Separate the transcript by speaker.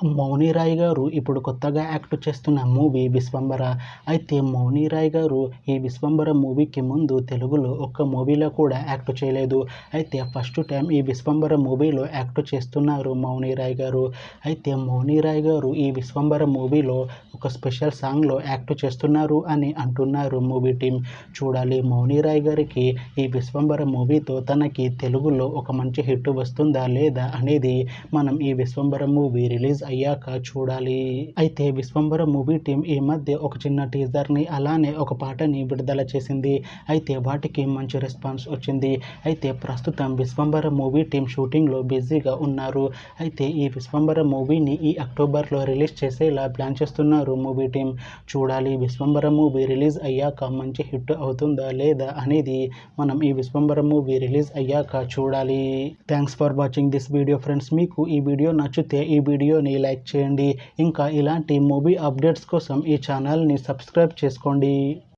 Speaker 1: మౌని రాయ్ గారు ఇప్పుడు కొత్తగా యాక్ట్ చేస్తున్న మూవీ విశ్వంబర. అయితే మౌని రాయ్ గారు ఈ విశ్వంబర మూవీకి ముందు తెలుగులో ఒక్క మూవీలో కూడా యాక్ట్ చేయలేదు. అయితే ఫస్ట్ టైం ఈ విశ్వంబర మూవీలో యాక్ట్ చేస్తున్నారు మౌని రాయ్ గారు. అయితే మౌని రాయ్ గారు ఈ విశ్వంబర మూవీలో ఒక స్పెషల్ సాంగ్లో యాక్ట్ చేస్తున్నారు అని అంటున్నారు మూవీ టీం. చూడాలి మౌని రాయ్ గారికి ఈ విశ్వంబర మూవీతో తనకి తెలుగులో ఒక మంచి హిట్ వస్తుందా లేదా అనేది మనం ఈ విశ్వంబర మూవీ రిలీజ్ అయ్యాక చూడాలి. అయితే విశ్వంబర మూవీ టీం ఈ మధ్య ఒక చిన్న టీజర్ని అలానే ఒక పాటని విడుదల చేసింది. అయితే వాటికి మంచి రెస్పాన్స్ వచ్చింది. అయితే ప్రస్తుతం విశ్వంబర మూవీ టీం షూటింగ్లో బిజీగా ఉన్నారు. అయితే ఈ విశ్వంబర మూవీని ఈ అక్టోబర్లో రిలీజ్ చేసేలా ప్లాన్ చేస్తున్నారు మూవీ టీం. చూడాలి విశ్వంబర మూవీ రిలీజ్ అయ్యాక మంచి హిట్ అవుతుందా లేదా అనేది మనం ఈ విశ్వంబర మూవీ రిలీజ్ అయ్యాక చూడాలి. Thanks for watching this video friends. మీకు ఈ వీడియో నచ్చితే ఈ వీడియోని లైక్ చేయండి. ఇంకా ఇలాంటి మూవీ అప్డేట్స్ కోసం ఈ ఛానల్ని సబ్స్క్రైబ్ చేసుకోండి.